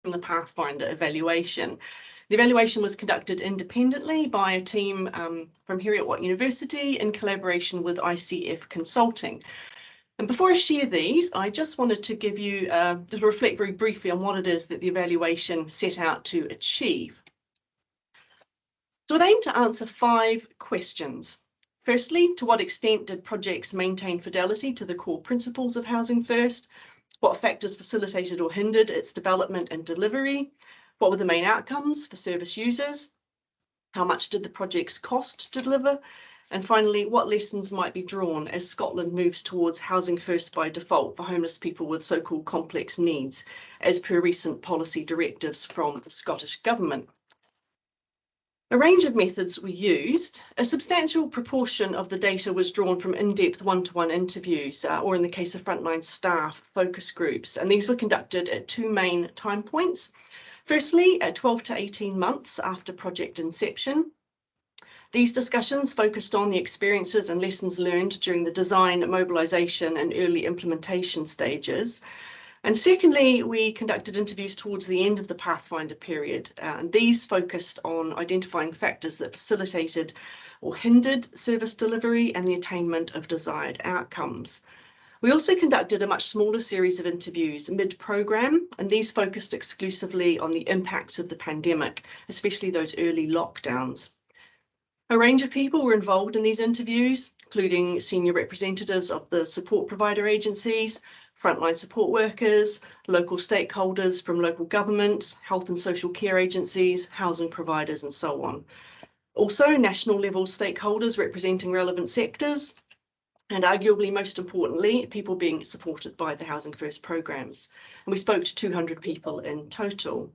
from the Pathfinder evaluation. The evaluation was conducted independently by a team from Heriot-Watt University in collaboration with ICF Consulting. And before I share these, I just wanted to give you to reflect very briefly on what it is that the evaluation set out to achieve. So it aimed to answer 5 questions. Firstly, to what extent did projects maintain fidelity to the core principles of Housing First? What factors facilitated or hindered its development and delivery? What were the main outcomes for service users? How much did the projects cost to deliver? And finally, what lessons might be drawn as Scotland moves towards Housing First by default for homeless people with so-called complex needs, as per recent policy directives from the Scottish Government? A range of methods were used. A substantial proportion of the data was drawn from in-depth one-to-one interviews, or in the case of frontline staff, focus groups, and these were conducted at 2 main time points. Firstly, at 12 to 18 months after project inception. These discussions focused on the experiences and lessons learned during the design, mobilisation and early implementation stages. And secondly, we conducted interviews towards the end of the Pathfinder period, and these focused on identifying factors that facilitated or hindered service delivery and the attainment of desired outcomes. We also conducted a much smaller series of interviews mid-programme, and these focused exclusively on the impacts of the pandemic, especially those early lockdowns. A range of people were involved in these interviews, including senior representatives of the support provider agencies, frontline support workers, local stakeholders from local government, health and social care agencies, housing providers, and so on. Also, national level stakeholders representing relevant sectors, and arguably most importantly, people being supported by the Housing First programmes. And we spoke to 200 people in total.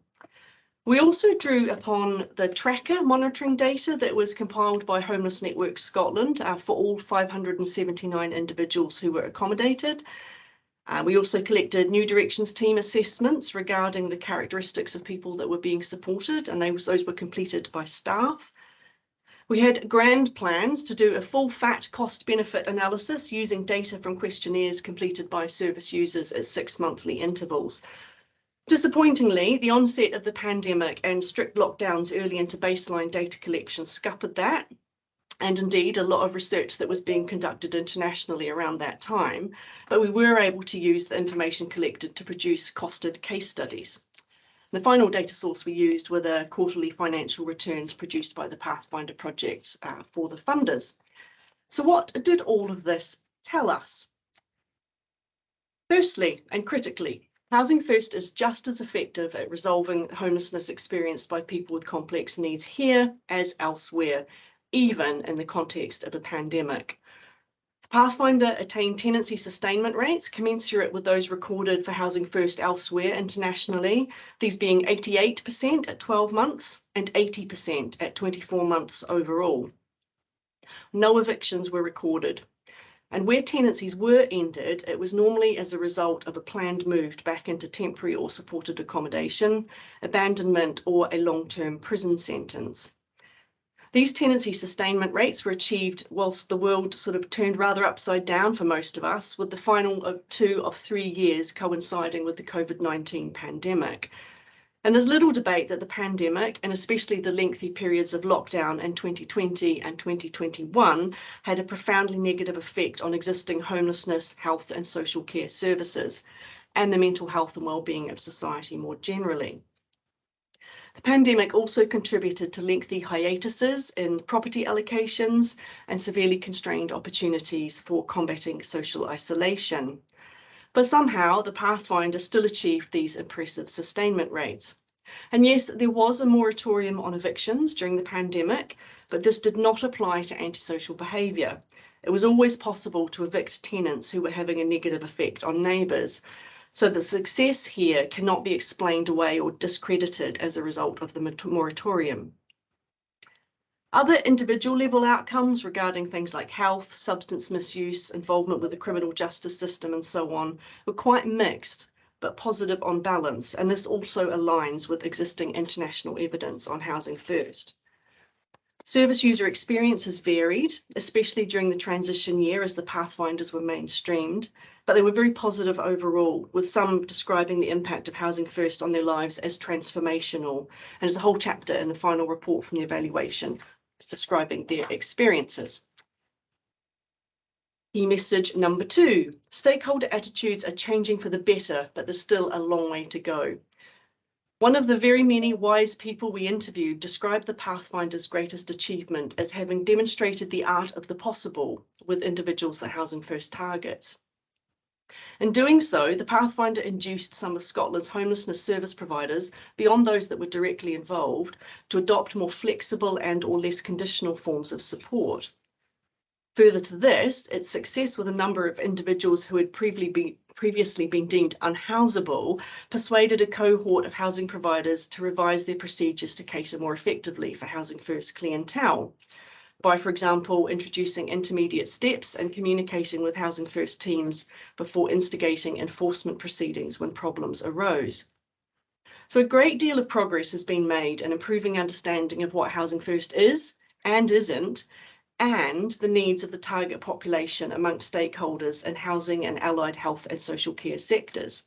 We also drew upon the tracker monitoring data that was compiled by Homeless Network Scotland for all 579 individuals who were accommodated. We also collected New Directions team assessments regarding the characteristics of people that were being supported, and those were completed by staff. We had grand plans to do a full FAT cost benefit analysis using data from questionnaires completed by service users at 6 monthly intervals. Disappointingly, the onset of the pandemic and strict lockdowns early into baseline data collection scuppered that, and indeed a lot of research that was being conducted internationally around that time, but we were able to use the information collected to produce costed case studies. The final data source we used were the quarterly financial returns produced by the Pathfinder projects for the funders. So what did all of this tell us? Firstly, and critically, Housing First is just as effective at resolving homelessness experienced by people with complex needs here as elsewhere, even in the context of a pandemic. Pathfinder attained tenancy sustainment rates commensurate with those recorded for Housing First elsewhere internationally, these being 88% at 12 months and 80% at 24 months overall. No evictions were recorded, and where tenancies were ended, it was normally as a result of a planned move back into temporary or supported accommodation, abandonment, or a long-term prison sentence. These tenancy sustainment rates were achieved whilst the world sort of turned rather upside down for most of us, with the final 2 of 3 years coinciding with the COVID-19 pandemic. And there's little debate that the pandemic, and especially the lengthy periods of lockdown in 2020 and 2021, had a profoundly negative effect on existing homelessness, health and social care services, and the mental health and well-being of society more generally. The pandemic also contributed to lengthy hiatuses in property allocations and severely constrained opportunities for combating social isolation. But somehow the Pathfinder still achieved these impressive sustainment rates. And yes, there was a moratorium on evictions during the pandemic, but this did not apply to antisocial behaviour. It was always possible to evict tenants who were having a negative effect on neighbours. So the success here cannot be explained away or discredited as a result of the moratorium. Other individual level outcomes regarding things like health, substance misuse, involvement with the criminal justice system and so on were quite mixed, but positive on balance, and this also aligns with existing international evidence on Housing First. Service user experience has varied, especially during the transition year as the Pathfinders were mainstreamed, but they were very positive overall, with some describing the impact of Housing First on their lives as transformational. And there's a whole chapter in the final report from the evaluation describing their experiences. Key message number 2, stakeholder attitudes are changing for the better, but there's still a long way to go. One of the very many wise people we interviewed described the Pathfinder's greatest achievement as having demonstrated the art of the possible with individuals that Housing First targets. In doing so, the Pathfinder induced some of Scotland's homelessness service providers, beyond those that were directly involved, to adopt more flexible and or less conditional forms of support. Further to this, its success with a number of individuals who had previously been deemed unhousable persuaded a cohort of housing providers to revise their procedures to cater more effectively for Housing First clientele by, for example, introducing intermediate steps and communicating with Housing First teams before instigating enforcement proceedings when problems arose. So a great deal of progress has been made in improving understanding of what Housing First is and isn't, and the needs of the target population amongst stakeholders in housing and allied health and social care sectors.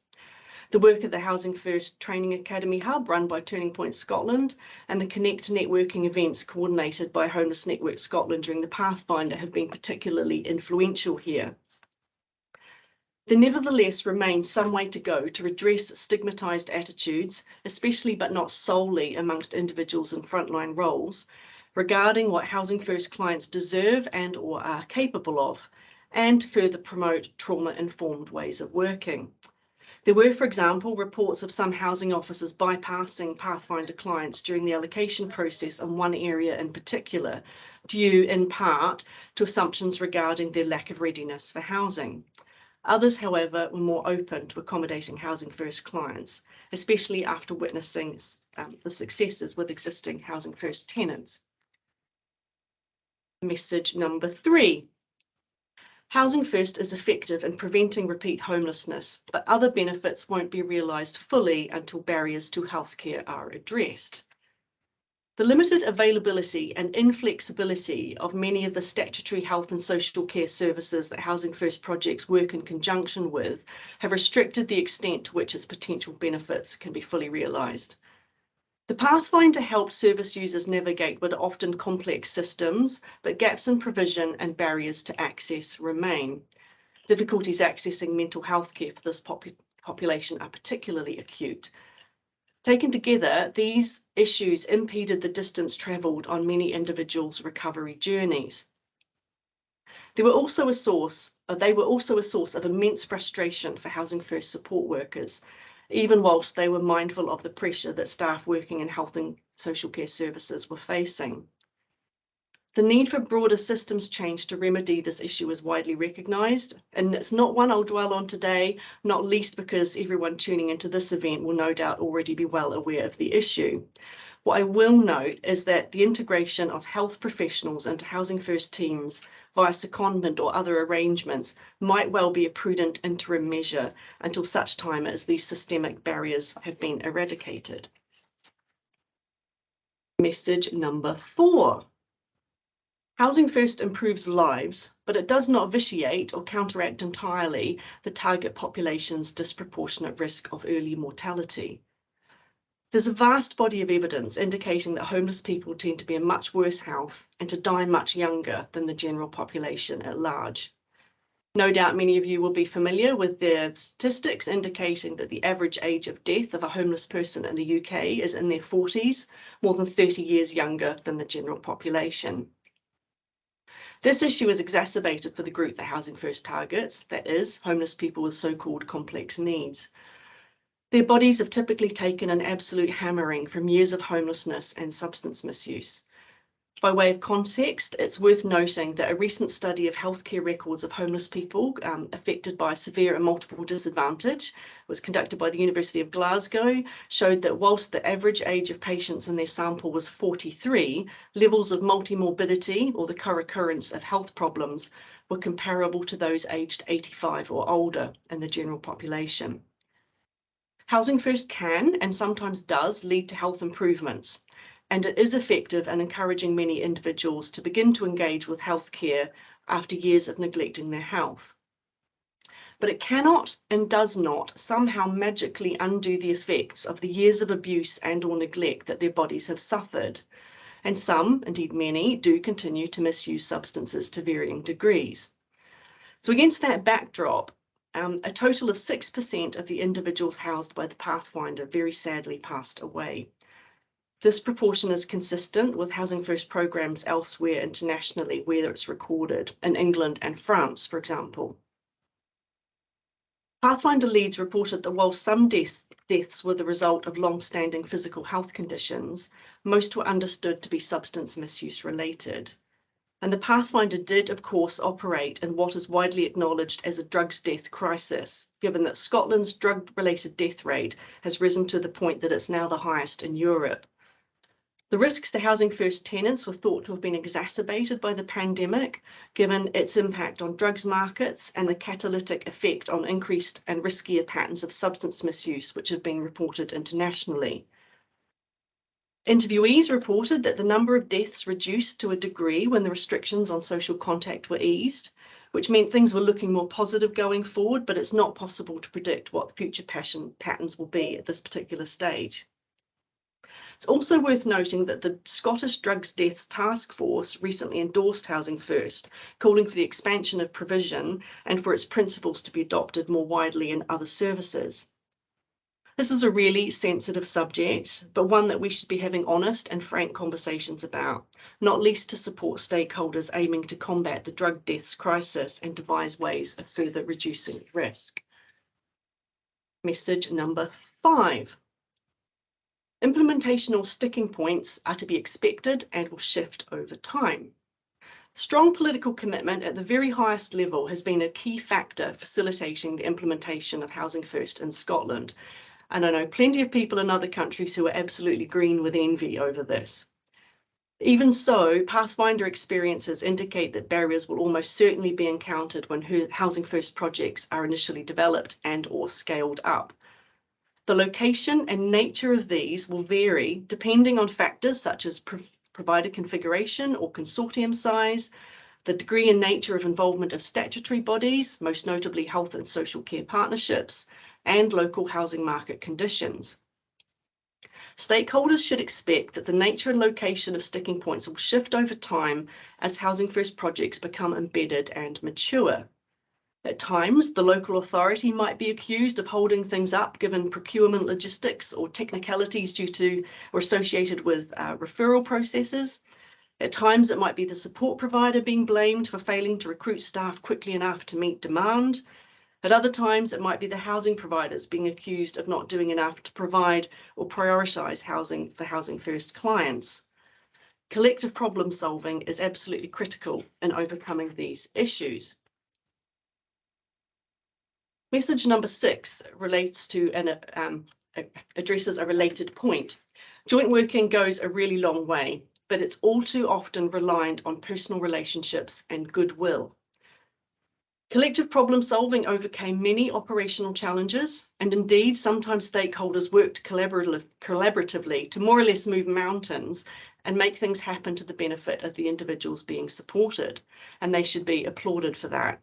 The work at the Housing First Training Academy Hub run by Turning Point Scotland and the Connect networking events coordinated by Homeless Network Scotland during the Pathfinder have been particularly influential here. There nevertheless remains some way to go to redress stigmatised attitudes, especially but not solely amongst individuals in frontline roles, regarding what Housing First clients deserve and or are capable of, and to further promote trauma-informed ways of working. There were, for example, reports of some housing officers bypassing Pathfinder clients during the allocation process in one area in particular, due in part to assumptions regarding their lack of readiness for housing. Others, however, were more open to accommodating Housing First clients, especially after witnessing the successes with existing Housing First tenants. Message number 3. Housing First is effective in preventing repeat homelessness, but other benefits won't be realised fully until barriers to healthcare are addressed. The limited availability and inflexibility of many of the statutory health and social care services that Housing First projects work in conjunction with have restricted the extent to which its potential benefits can be fully realised. The Pathfinder helps service users navigate what are often complex systems, but gaps in provision and barriers to access remain. Difficulties accessing mental health care for this population are particularly acute. Taken together, these issues impeded the distance travelled on many individuals' recovery journeys. They were also a source of immense frustration for Housing First support workers, even whilst they were mindful of the pressure that staff working in health and social care services were facing. The need for broader systems change to remedy this issue is widely recognised, and it's not one I'll dwell on today, not least because everyone tuning into this event will no doubt already be well aware of the issue. What I will note is that the integration of health professionals into Housing First teams via secondment or other arrangements might well be a prudent interim measure until such time as these systemic barriers have been eradicated. Message number 4. Housing First improves lives, but it does not vitiate or counteract entirely the target population's disproportionate risk of early mortality. There's a vast body of evidence indicating that homeless people tend to be in much worse health and to die much younger than the general population at large. No doubt many of you will be familiar with the statistics indicating that the average age of death of a homeless person in the UK is in their 40s, more than 30 years younger than the general population. This issue is exacerbated for the group that Housing First targets, that is, homeless people with so-called complex needs. Their bodies have typically taken an absolute hammering from years of homelessness and substance misuse. By way of context, it's worth noting that a recent study of healthcare records of homeless people affected by severe and multiple disadvantage was conducted by the University of Glasgow, showed that whilst the average age of patients in their sample was 43, levels of multimorbidity or the co-occurrence of health problems were comparable to those aged 85 or older in the general population. Housing First can, and sometimes does, lead to health improvements, and it is effective in encouraging many individuals to begin to engage with healthcare after years of neglecting their health. but it cannot and does not somehow magically undo the effects of the years of abuse and or neglect that their bodies have suffered. And some, indeed many, do continue to misuse substances to varying degrees. So against that backdrop, a total of 6% of the individuals housed by the Pathfinder very sadly passed away. This proportion is consistent with Housing First programs elsewhere internationally where it's recorded, in England and France, for example. Pathfinder Leeds reported that while some deaths were the result of long-standing physical health conditions, most were understood to be substance misuse related. And the Pathfinder did, of course, operate in what is widely acknowledged as a drugs death crisis, given that Scotland's drug-related death rate has risen to the point that it's now the highest in Europe. The risks to Housing First tenants were thought to have been exacerbated by the pandemic, given its impact on drugs markets and the catalytic effect on increased and riskier patterns of substance misuse, which have been reported internationally. Interviewees reported that the number of deaths reduced to a degree when the restrictions on social contact were eased, which meant things were looking more positive going forward, but it's not possible to predict what future patterns will be at this particular stage. It's also worth noting that the Scottish Drugs Deaths Task Force recently endorsed Housing First, calling for the expansion of provision and for its principles to be adopted more widely in other services. This is a really sensitive subject, but one that we should be having honest and frank conversations about, not least to support stakeholders aiming to combat the drug deaths crisis and devise ways of further reducing risk. Message number 5. Implementational sticking points are to be expected and will shift over time. Strong political commitment at the very highest level has been a key factor facilitating the implementation of Housing First in Scotland. And I know plenty of people in other countries who are absolutely green with envy over this. Even so, Pathfinder experiences indicate that barriers will almost certainly be encountered when Housing First projects are initially developed and or scaled up. The location and nature of these will vary depending on factors such as provider configuration or consortium size, the degree and nature of involvement of statutory bodies, most notably health and social care partnerships, and local housing market conditions. Stakeholders should expect that the nature and location of sticking points will shift over time as Housing First projects become embedded and mature. At times, the local authority might be accused of holding things up given procurement logistics or technicalities due to or associated with referral processes. At times, it might be the support provider being blamed for failing to recruit staff quickly enough to meet demand. At other times, it might be the housing providers being accused of not doing enough to provide or prioritise housing for Housing First clients. Collective problem solving is absolutely critical in overcoming these issues. Message number 6 relates to and addresses a related point. Joint working goes a really long way, but it's all too often reliant on personal relationships and goodwill. Collective problem solving overcame many operational challenges, and indeed sometimes stakeholders worked collaboratively to more or less move mountains and make things happen to the benefit of the individuals being supported, and they should be applauded for that.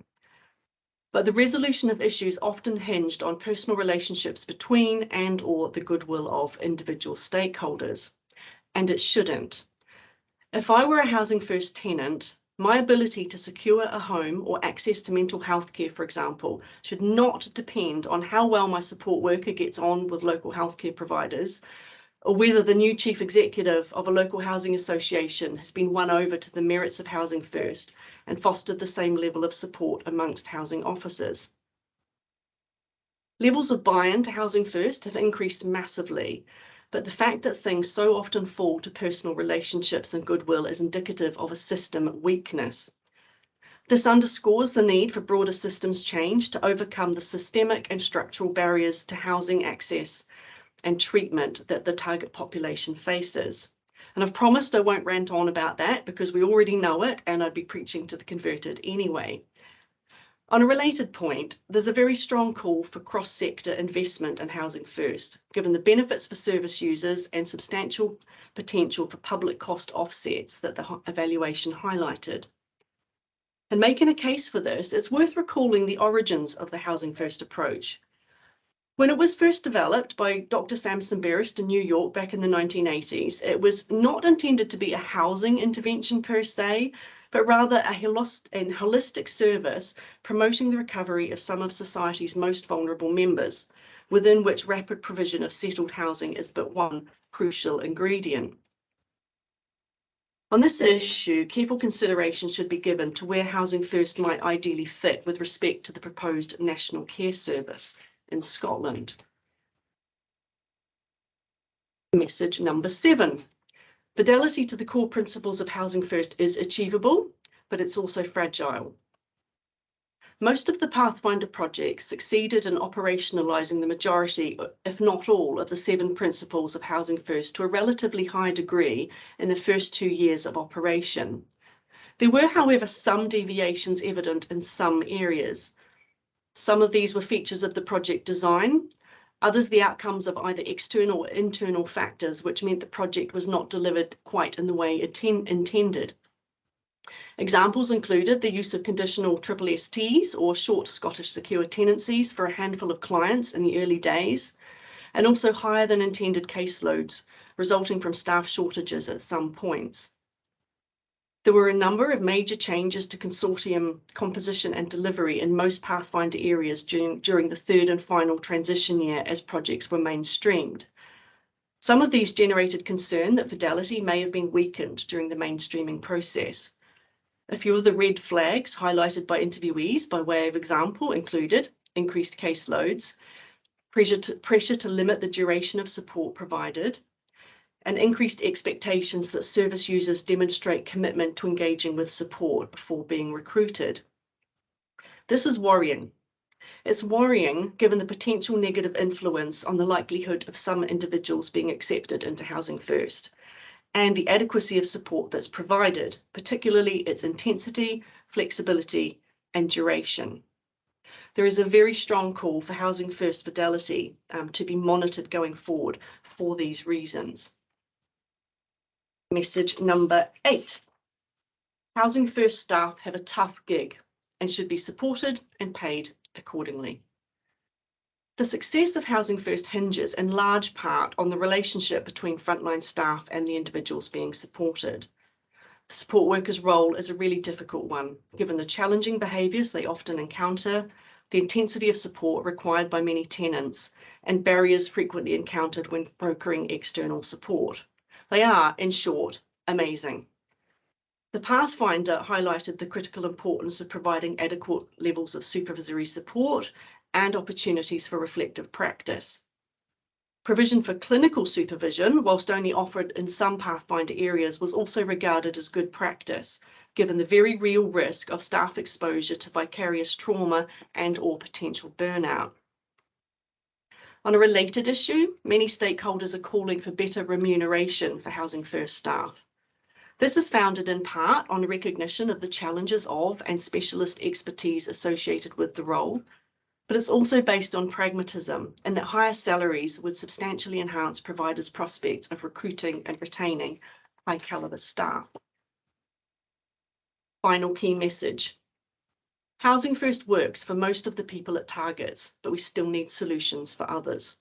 But the resolution of issues often hinged on personal relationships between and or the goodwill of individual stakeholders, and it shouldn't. If I were a Housing First tenant, my ability to secure a home or access to mental health care, for example, should not depend on how well my support worker gets on with local healthcare providers, or whether the new chief executive of a local housing association has been won over to the merits of Housing First and fostered the same level of support amongst housing officers. Levels of buy-in to Housing First have increased massively, but the fact that things so often fall to personal relationships and goodwill is indicative of a system weakness. This underscores the need for broader systems change to overcome the systemic and structural barriers to housing access and treatment that the target population faces. And I've promised I won't rant on about that because we already know it and I'd be preaching to the converted anyway. On a related point, there's a very strong call for cross-sector investment in Housing First, given the benefits for service users and substantial potential for public cost offsets that the evaluation highlighted. And making a case for this, it's worth recalling the origins of the Housing First approach. When it was first developed by Dr. Samson Berest in New York back in the 1980s, it was not intended to be a housing intervention per se, but rather a holistic service promoting the recovery of some of society's most vulnerable members, within which rapid provision of settled housing is but one crucial ingredient. On this issue, careful consideration should be given to where Housing First might ideally fit with respect to the proposed National Care Service in Scotland. Message number 7. Fidelity to the core principles of Housing First is achievable, but it's also fragile. Most of the Pathfinder projects succeeded in operationalising the majority, if not all, of the 7 principles of Housing First to a relatively high degree in the first 2 years of operation. There were, however, some deviations evident in some areas. Some of these were features of the project design, others the outcomes of either external or internal factors, which meant the project was not delivered quite in the way intended. Examples included the use of conditional SSSTs or short Scottish secure tenancies for a handful of clients in the early days, and also higher than intended caseloads resulting from staff shortages at some points. There were a number of major changes to consortium composition and delivery in most Pathfinder areas during the 3rd and final transition year as projects were mainstreamed. Some of these generated concern that fidelity may have been weakened during the mainstreaming process. A few of the red flags highlighted by interviewees by way of example included increased caseloads, pressure to limit the duration of support provided, and increased expectations that service users demonstrate commitment to engaging with support before being recruited. This is worrying. It's worrying given the potential negative influence on the likelihood of some individuals being accepted into Housing First, and the adequacy of support that's provided, particularly its intensity, flexibility, and duration. There is a very strong call for Housing First fidelity to be monitored going forward for these reasons. Message number 8. Housing First staff have a tough gig and should be supported and paid accordingly. The success of Housing First hinges in large part on the relationship between frontline staff and the individuals being supported. The support worker's role is a really difficult one, given the challenging behaviours they often encounter, the intensity of support required by many tenants, and barriers frequently encountered when brokering external support. They are, in short, amazing. The Pathfinder highlighted the critical importance of providing adequate levels of supervisory support and opportunities for reflective practice. Provision for clinical supervision, whilst only offered in some Pathfinder areas, was also regarded as good practice, given the very real risk of staff exposure to vicarious trauma and/or potential burnout. On a related issue, many stakeholders are calling for better remuneration for Housing First staff. This is founded in part on recognition of the challenges of and specialist expertise associated with the role, but it's also based on pragmatism and that higher salaries would substantially enhance providers' prospects of recruiting and retaining high calibre staff. Final key message. Housing First works for most of the people it targets, but we still need solutions for others.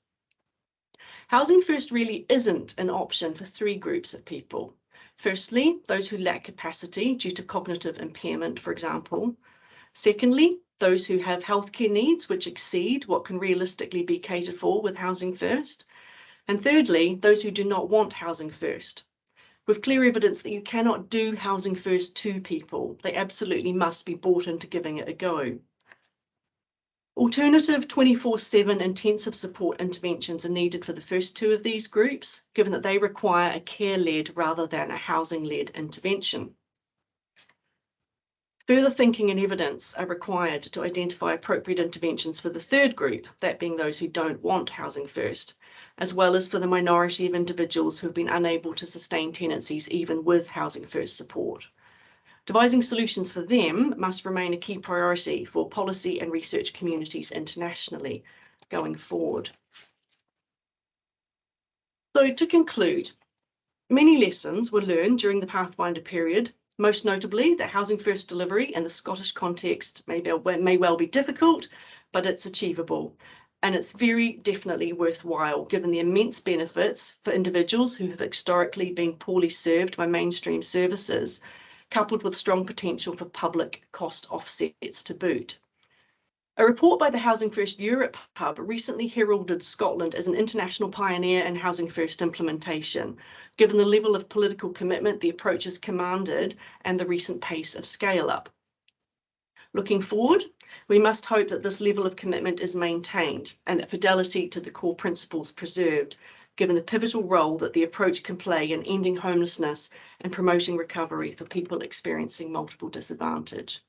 Housing First really isn't an option for 3 groups of people. Firstly, those who lack capacity due to cognitive impairment, for example. Secondly, those who have healthcare needs which exceed what can realistically be catered for with Housing First. And thirdly, those who do not want Housing First, with clear evidence that you cannot do Housing First to people. They absolutely must be bought into giving it a go. Alternative 24/7 intensive support interventions are needed for the first 2 of these groups, given that they require a care-led rather than a housing-led intervention. Further thinking and evidence are required to identify appropriate interventions for the 3rd group, that being those who don't want Housing First, as well as for the minority of individuals who have been unable to sustain tenancies even with Housing First support. Devising solutions for them must remain a key priority for policy and research communities internationally going forward. So to conclude, many lessons were learned during the Pathfinder period Most notably, that Housing First delivery in the Scottish context may well be difficult, but it's achievable. And it's very definitely worthwhile, given the immense benefits for individuals who have historically been poorly served by mainstream services, coupled with strong potential for public cost offsets to boot. A report by the Housing First Europe Hub recently heralded Scotland as an international pioneer in Housing First implementation, given the level of political commitment the approach has commanded and the recent pace of scale-up. Looking forward, we must hope that this level of commitment is maintained and that fidelity to the core principles preserved, given the pivotal role that the approach can play in ending homelessness and promoting recovery for people experiencing multiple disadvantage.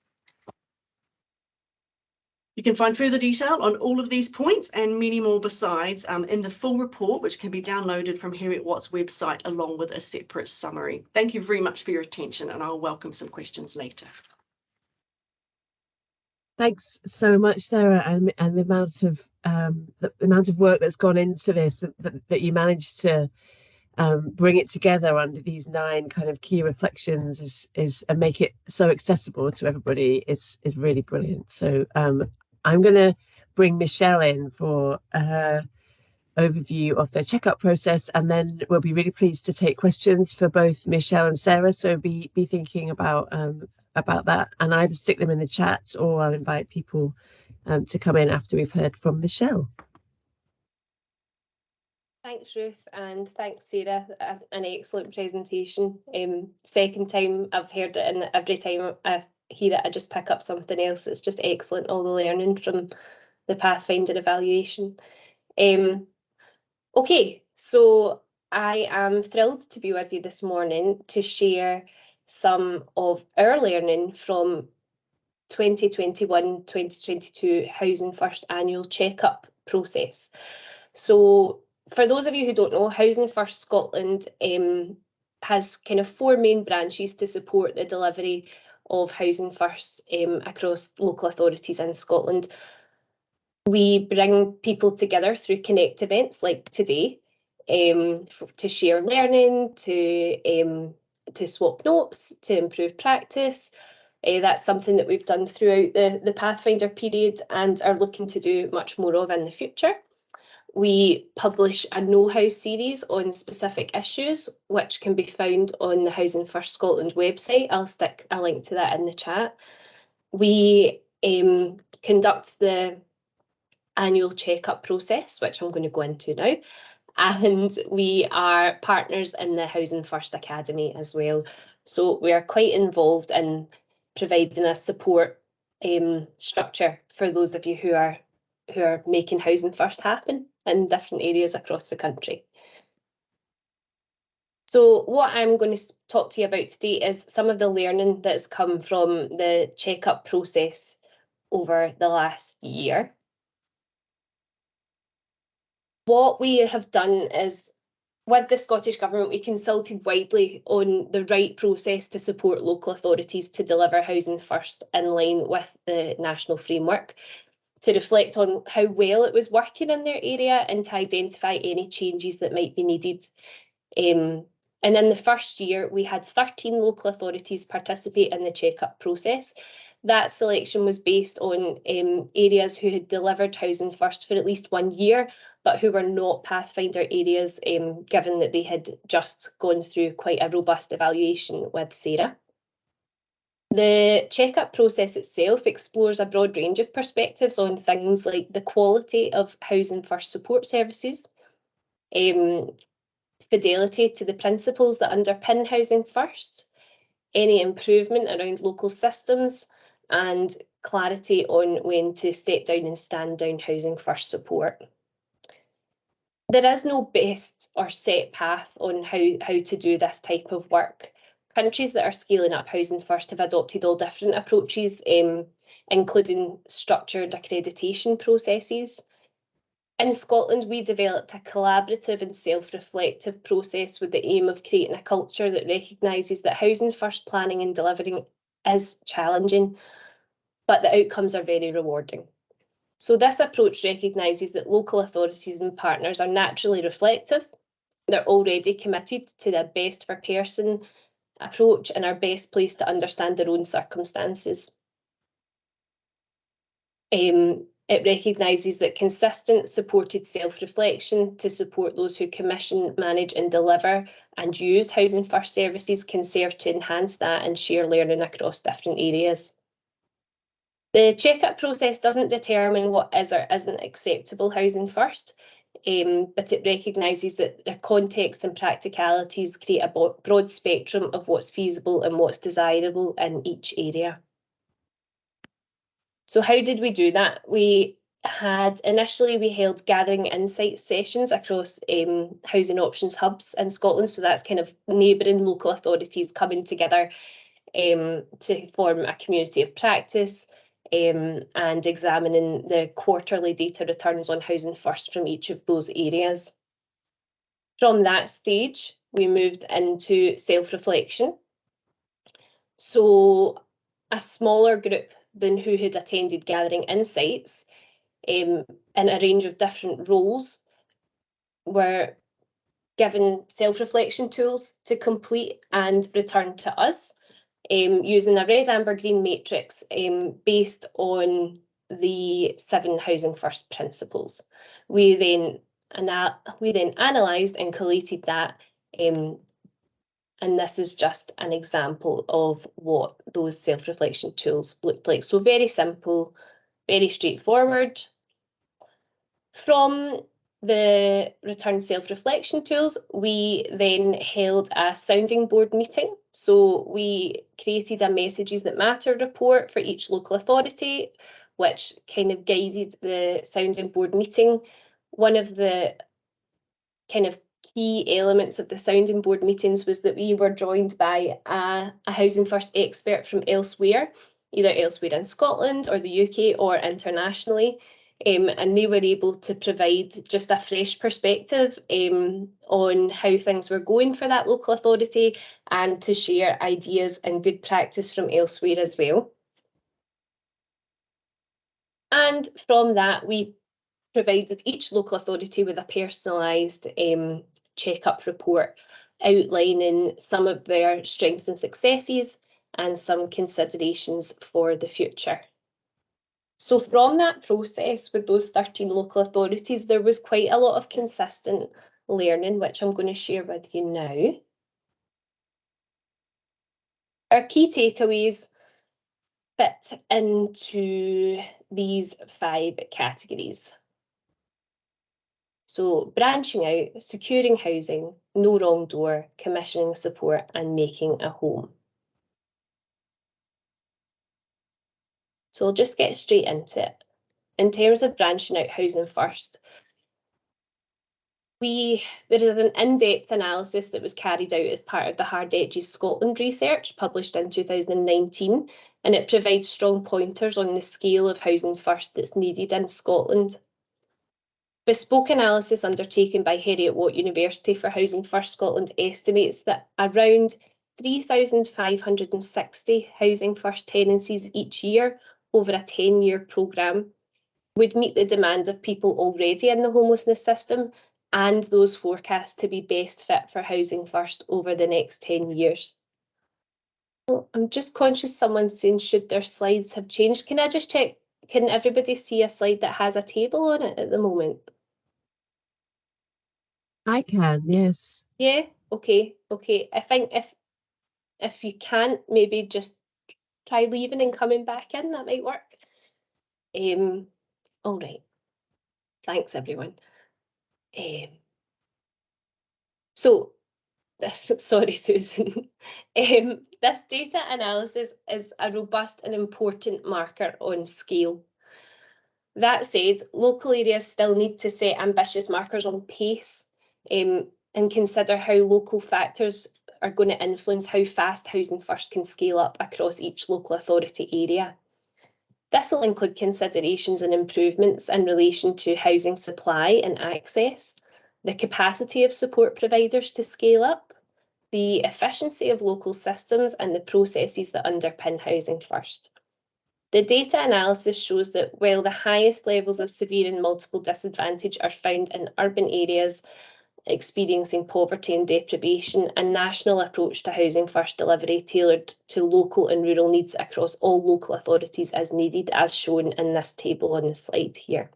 You can find further detail on all of these points and many more besides in the full report, which can be downloaded from Heriot-Watt's website along with a separate summary. Thank you very much for your attention, and I'll welcome some questions later. Thanks so much, Sarah, and the amount of work that's gone into this, that you managed to bring it together under these 9 kind of key reflections and make it so accessible to everybody is really brilliant. So I'm going to bring Michelle in for her overview of the checkup process, and then we'll be really pleased to take questions for both Michelle and Sarah. So be thinking about that, and either stick them in the chat or I'll invite people to come in after we've heard from Michelle. Thanks, Ruth, and thanks, Sarah. An excellent presentation. Second time I've heard it, and every time I hear it, I just pick up something else. It's just excellent, all the learning from the Pathfinder evaluation. Okay, so I am thrilled to be with you this morning to share some of our learning from 2021-2022 Housing First annual checkup process. So for those of you who don't know, Housing First Scotland has kind of 4 main branches to support the delivery of Housing First across local authorities in Scotland. We bring people together through Connect events like today to share learning, to swap notes, to improve practice. That's something that we've done throughout the Pathfinder period and are looking to do much more of in the future. We publish a know-how series on specific issues, which can be found on the Housing First Scotland website. I'll stick a link to that in the chat. We conduct the annual checkup process, which I'm going to go into now. And we are partners in the Housing First Academy as well. So we are quite involved in providing a support structure for those of you who are making Housing First happen in different areas across the country. So what I'm going to talk to you about today is some of the learning that's come from the checkup process over the last year. What we have done is, with the Scottish Government, we consulted widely on the right process to support local authorities to deliver Housing First in line with the national framework, to reflect on how well it was working in their area and to identify any changes that might be needed. And in the first year, we had 13 local authorities participate in the checkup process. That selection was based on areas who had delivered Housing First for at least 1 year, but who were not Pathfinder areas, given that they had just gone through quite a robust evaluation with Sarah. The checkup process itself explores a broad range of perspectives on things like the quality of Housing First support services, fidelity to the principles that underpin Housing First, any improvement around local systems, and clarity on when to step down and stand down Housing First support. There is no best or set path on how to do this type of work. Countries that are scaling up Housing First have adopted all different approaches, including structured accreditation processes. In Scotland, we developed a collaborative and self-reflective process with the aim of creating a culture that recognises that Housing First planning and delivering is challenging, but the outcomes are very rewarding. So this approach recognises that local authorities and partners are naturally reflective. They're already committed to their best for person approach and are best placed to understand their own circumstances. It recognises that consistent supported self-reflection to support those who commission, manage and deliver and use Housing First services can serve to enhance that and share learning across different areas. The check-up process doesn't determine what is or isn't acceptable Housing First, but it recognises that the context and practicalities create a broad spectrum of what's feasible and what's desirable in each area. So how did we do that? Initially we held gathering insight sessions across housing options hubs in Scotland. So that's kind of neighbouring local authorities coming together to form a community of practice and examining the quarterly data returns on Housing First from each of those areas. From that stage, we moved into self-reflection. So a smaller group than who had attended gathering insights in a range of different roles were given self-reflection tools to complete and return to us using a red, amber, green matrix based on the 7 Housing First principles. We then analysed and collated that, and this is just an example of what those self-reflection tools looked like. So very simple, very straightforward. From the return self-reflection tools, we then held a sounding board meeting. So we created a Messages That Matter report for each local authority, which kind of guided the sounding board meeting. One of the kind of key elements of the sounding board meetings was that we were joined by a Housing First expert from elsewhere, either elsewhere in Scotland or the UK or internationally. And they were able to provide just a fresh perspective on how things were going for that local authority and to share ideas and good practice from elsewhere as well. And from that, we provided each local authority with a personalised check-up report outlining some of their strengths and successes and some considerations for the future. So from that process with those 13 local authorities, there was quite a lot of consistent learning, which I'm going to share with you now. Our key takeaways fit into these 5 categories. So branching out, securing housing, no wrong door, commissioning support and making a home. So I'll just get straight into it. In terms of branching out Housing First, there is an in-depth analysis that was carried out as part of the Hard Edges Scotland research published in 2019, and it provides strong pointers on the scale of Housing First that's needed in Scotland. Bespoke analysis undertaken by Heriot-Watt University for Housing First Scotland estimates that around 3,560 Housing First tenancies each year over a 10-year programme would meet the demand of people already in the homelessness system and those forecast to be best fit for Housing First over the next 10 years. Oh, I'm just conscious someone's saying should their slides have changed. Can I just check, can everybody see a slide that has a table on it at the moment? I can, yes. Yeah, okay. I think if you can't, maybe just try leaving and coming back in, that might work. All right. Thanks, everyone. So this, sorry, Susan. This data analysis is a robust and important marker on scale. That said, local areas still need to set ambitious markers on pace and consider how local factors are going to influence how fast Housing First can scale up across each local authority area. This will include considerations and improvements in relation to housing supply and access, the capacity of support providers to scale up, the efficiency of local systems and the processes that underpin Housing First. The data analysis shows that while the highest levels of severe and multiple disadvantage are found in urban areas, experiencing poverty and deprivation, a national approach to Housing First delivery tailored to local and rural needs across all local authorities is needed, as shown in this table on the slide here.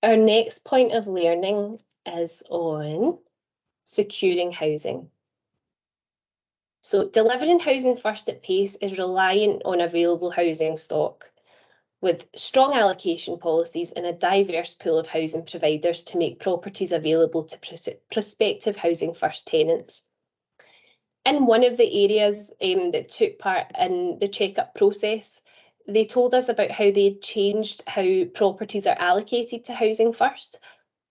Our next point of learning is on securing housing. So delivering Housing First at pace is reliant on available housing stock, with strong allocation policies and a diverse pool of housing providers to make properties available to prospective Housing First tenants. In one of the areas that took part in the check-up process, they told us about how they'd changed how properties are allocated to Housing First.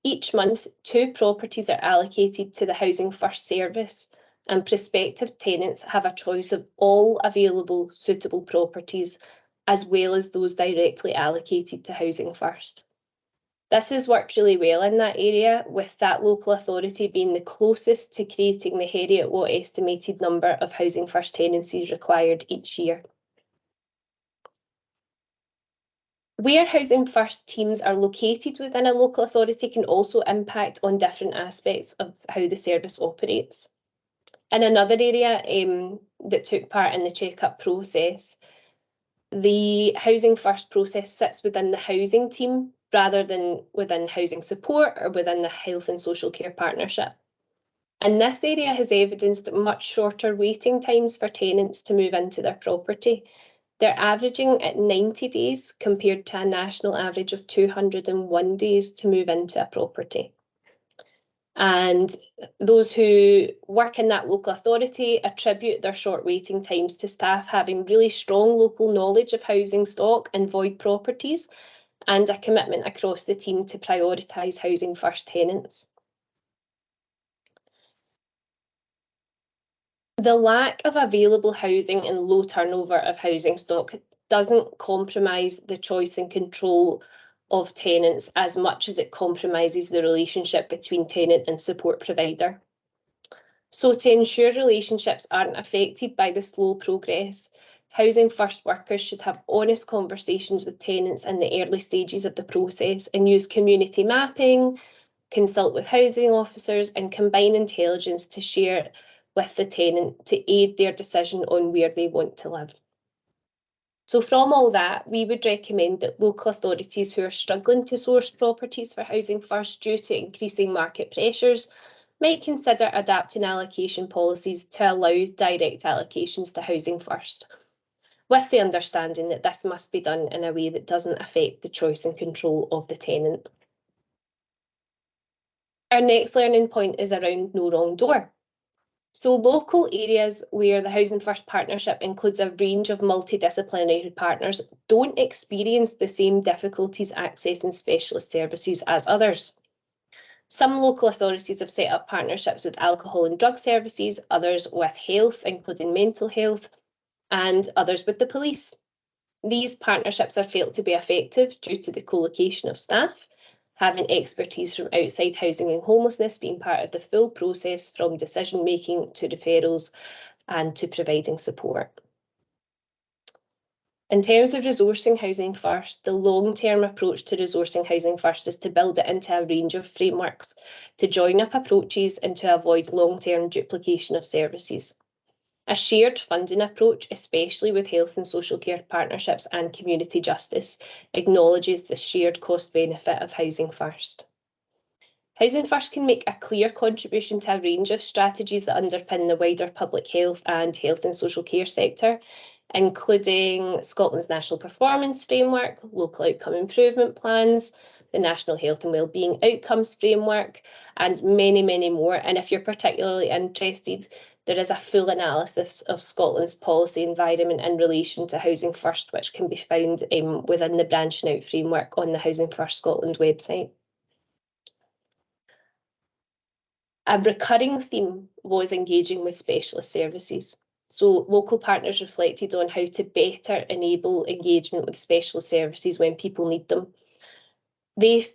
Each month, 2 properties are allocated to the Housing First service, and prospective tenants have a choice of all available suitable properties, as well as those directly allocated to Housing First. This has worked really well in that area, with that local authority being the closest to creating the Heriot-Watt estimated number of Housing First tenancies required each year. Where Housing First teams are located within a local authority can also impact on different aspects of how the service operates. In another area that took part in the check-up process, the Housing First process sits within the housing team rather than within housing support or within the health and social care partnership. And this area has evidenced much shorter waiting times for tenants to move into their property. They're averaging at 90 days compared to a national average of 201 days to move into a property. And those who work in that local authority attribute their short waiting times to staff having really strong local knowledge of housing stock and void properties, and a commitment across the team to prioritise Housing First tenants. The lack of available housing and low turnover of housing stock doesn't compromise the choice and control of tenants as much as it compromises the relationship between tenant and support provider. So to ensure relationships aren't affected by the slow progress, Housing First workers should have honest conversations with tenants in the early stages of the process and use community mapping, consult with housing officers, and combine intelligence to share with the tenant to aid their decision on where they want to live. So from all that, we would recommend that local authorities who are struggling to source properties for Housing First due to increasing market pressures might consider adapting allocation policies to allow direct allocations to Housing First, with the understanding that this must be done in a way that doesn't affect the choice and control of the tenant. Our next learning point is around no wrong door. So local areas where the Housing First partnership includes a range of multidisciplinary partners don't experience the same difficulties accessing specialist services as others. Some local authorities have set up partnerships with alcohol and drug services, others with health, including mental health, and others with the police. These partnerships are felt to be effective due to the co-location of staff, having expertise from outside housing and homelessness being part of the full process from decision making to referrals and to providing support. In terms of resourcing Housing First, the long-term approach to resourcing Housing First is to build it into a range of frameworks to join up approaches and to avoid long-term duplication of services. A shared funding approach, especially with health and social care partnerships and community justice, acknowledges the shared cost benefit of Housing First. Housing First can make a clear contribution to a range of strategies that underpin the wider public health and social care sector, including Scotland's National Performance Framework, local outcome improvement plans, the National Health and Wellbeing Outcomes Framework, and many, many more. And if you're particularly interested, there is a full analysis of Scotland's policy environment in relation to Housing First, which can be found within the Branching Out framework on the Housing First Scotland website. A recurring theme was engaging with specialist services. So local partners reflected on how to better enable engagement with specialist services when people need them. They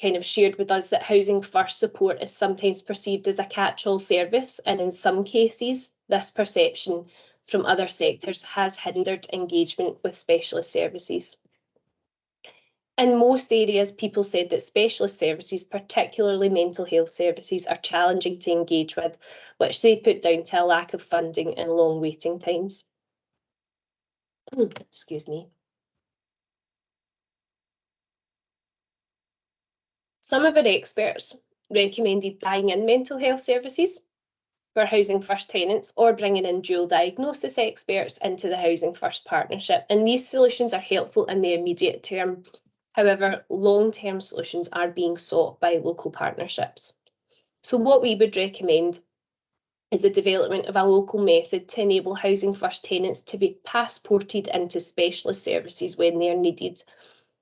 kind of shared with us that Housing First support is sometimes perceived as a catch-all service, and in some cases, this perception from other sectors has hindered engagement with specialist services. In most areas, people said that specialist services, particularly mental health services, are challenging to engage with, which they put down to a lack of funding and long waiting times. Excuse me. Some of our experts recommended buying in mental health services for Housing First tenants or bringing in dual diagnosis experts into the Housing First partnership. And these solutions are helpful in the immediate term. However, long-term solutions are being sought by local partnerships. So what we would recommend is the development of a local method to enable Housing First tenants to be passported into specialist services when they are needed.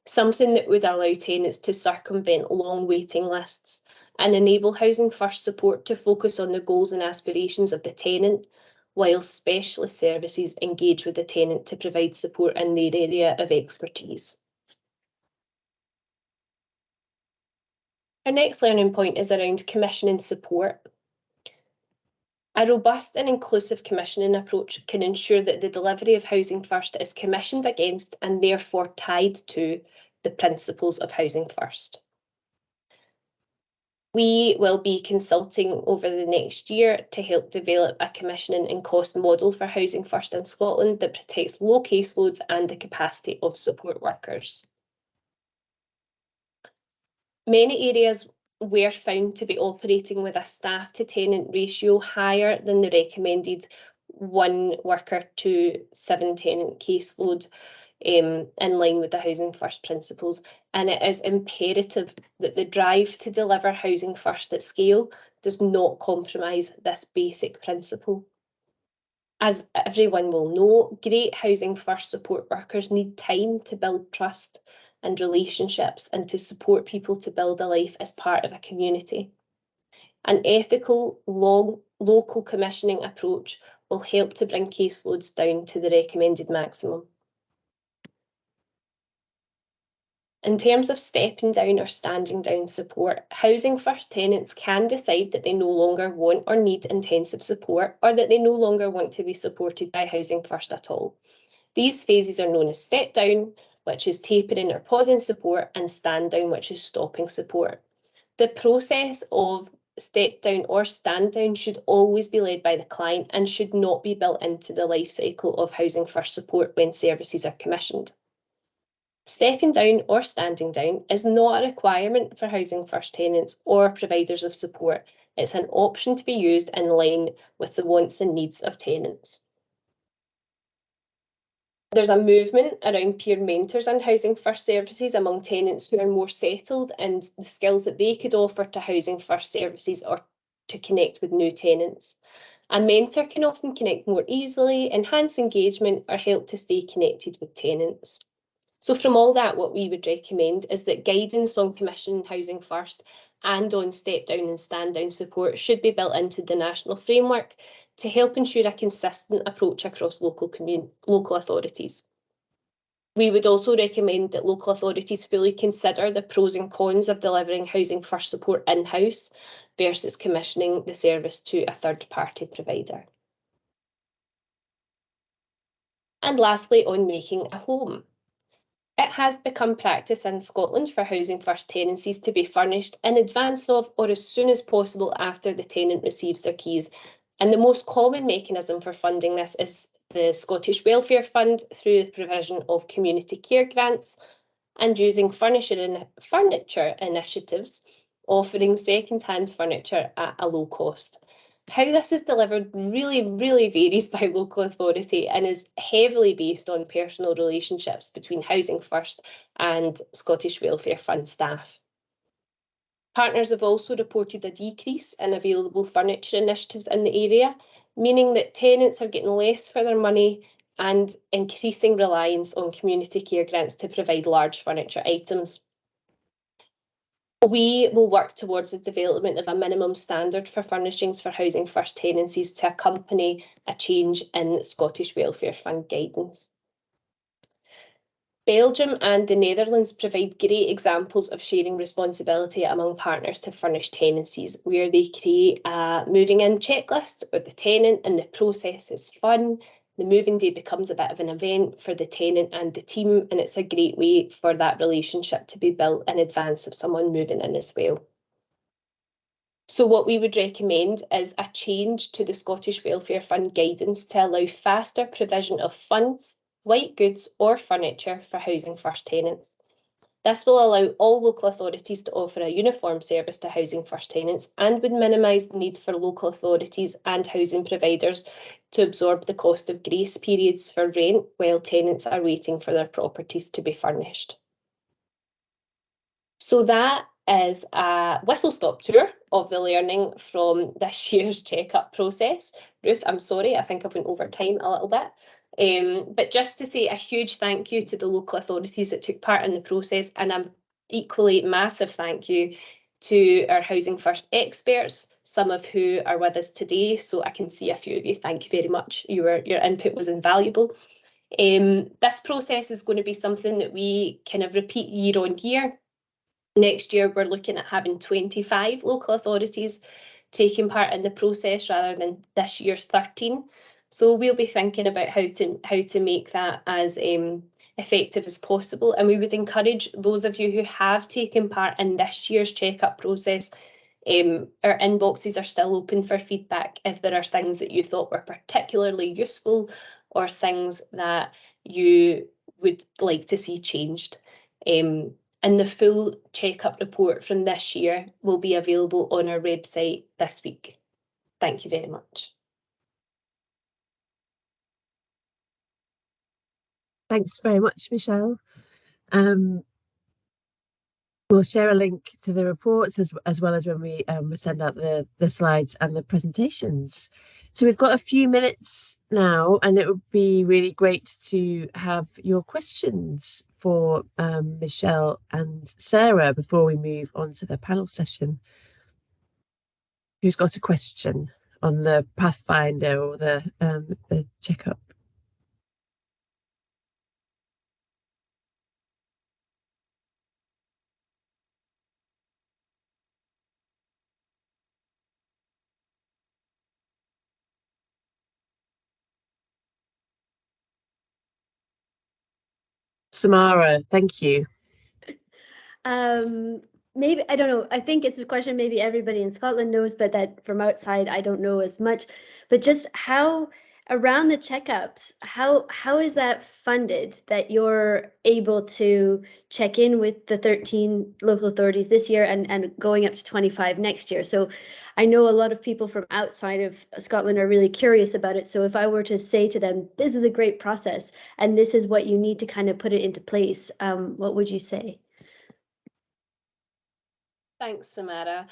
Something that would allow tenants to circumvent long waiting lists and enable Housing First support to focus on the goals and aspirations of the tenant, while specialist services engage with the tenant to provide support in their area of expertise. Our next learning point is around commissioning support. A robust and inclusive commissioning approach can ensure that the delivery of Housing First is commissioned against and therefore tied to the principles of Housing First. We will be consulting over the next year to help develop a commissioning and cost model for Housing First in Scotland that protects low caseloads and the capacity of support workers. Many areas were found to be operating with a staff to tenant ratio higher than the recommended 1 worker to 7 tenant caseload, in line with the Housing First principles. And it is imperative that the drive to deliver Housing First at scale does not compromise this basic principle. As everyone will know, great Housing First support workers need time to build trust and relationships and to support people to build a life as part of a community. An ethical, local commissioning approach will help to bring caseloads down to the recommended maximum. In terms of stepping down or standing down support, Housing First tenants can decide that they no longer want or need intensive support, or that they no longer want to be supported by Housing First at all. These phases are known as step down, which is tapering or pausing support, and stand down, which is stopping support. The process of step down or stand down should always be led by the client and should not be built into the life cycle of Housing First support when services are commissioned. Stepping down or standing down is not a requirement for Housing First tenants or providers of support. It's an option to be used in line with the wants and needs of tenants. There's a movement around peer mentors and Housing First services among tenants who are more settled and the skills that they could offer to Housing First services or to connect with new tenants. A mentor can often connect more easily, enhance engagement, or help to stay connected with tenants. So from all that, what we would recommend is that guidance on commissioning Housing First and on step down and stand down support should be built into the national framework to help ensure a consistent approach across local authorities. We would also recommend that local authorities fully consider the pros and cons of delivering Housing First support in-house versus commissioning the service to a third-party provider. And lastly, on making a home. It has become practice in Scotland for Housing First tenancies to be furnished in advance of or as soon as possible after the tenant receives their keys. And the most common mechanism for funding this is the Scottish Welfare Fund through the provision of community care grants and using furniture initiatives, offering second-hand furniture at a low cost. How this is delivered really varies by local authority and is heavily based on personal relationships between Housing First and Scottish Welfare Fund staff. Partners have also reported a decrease in available furniture initiatives in the area, meaning that tenants are getting less for their money and increasing reliance on community care grants to provide large furniture items. We will work towards the development of a minimum standard for furnishings for Housing First tenancies to accompany a change in Scottish Welfare Fund guidance. Belgium and the Netherlands provide great examples of sharing responsibility among partners to furnish tenancies, where they create a moving in checklist with the tenant and the process is fun, the moving day becomes a bit of an event for the tenant and the team, and it's a great way for that relationship to be built in advance of someone moving in as well. So what we would recommend is a change to the Scottish Welfare Fund guidance to allow faster provision of funds, white goods or furniture for Housing First tenants. This will allow all local authorities to offer a uniform service to Housing First tenants and would minimise the need for local authorities and housing providers to absorb the cost of grace periods for rent while tenants are waiting for their properties to be furnished. So that is a whistle-stop tour of the learning from this year's check-up process. Ruth, I'm sorry, I think I went over time a little bit. But just to say a huge thank you to the local authorities that took part in the process, and an equally massive thank you to our Housing First experts, some of who are with us today. So I can see a few of you. Thank you very much. Your input was invaluable. This process is going to be something that we kind of repeat year on year. Next year, we're looking at having 25 local authorities taking part in the process rather than this year's 13. So we'll be thinking about how to make that as effective as possible. And we would encourage those of you who have taken part in this year's check-up process, our inboxes are still open for feedback if there are things that you thought were particularly useful or things that you would like to see changed. And the full check-up report from this year will be available on our website this week. Thank you very much. Thanks very much, Michelle. We'll share a link to the reports as well as when we send out the slides and the presentations. So we've got a few minutes now, and it would be really great to have your questions for Michelle and Sarah before we move on to the panel session. Who's got a question on the Pathfinder or the checkup? Samara, thank you. Maybe, I don't know, I think it's a question maybe everybody in Scotland knows, but that from outside I don't know as much. But just how, around the checkups, how is that funded, that you're able to check in with the 13 local authorities this year and going up to 25 next year? So I know a lot of people from outside of Scotland are really curious about it. So if I were to say to them, this is a great process and this is what you need to kind of put it into place, what would you say? Thanks, Samara.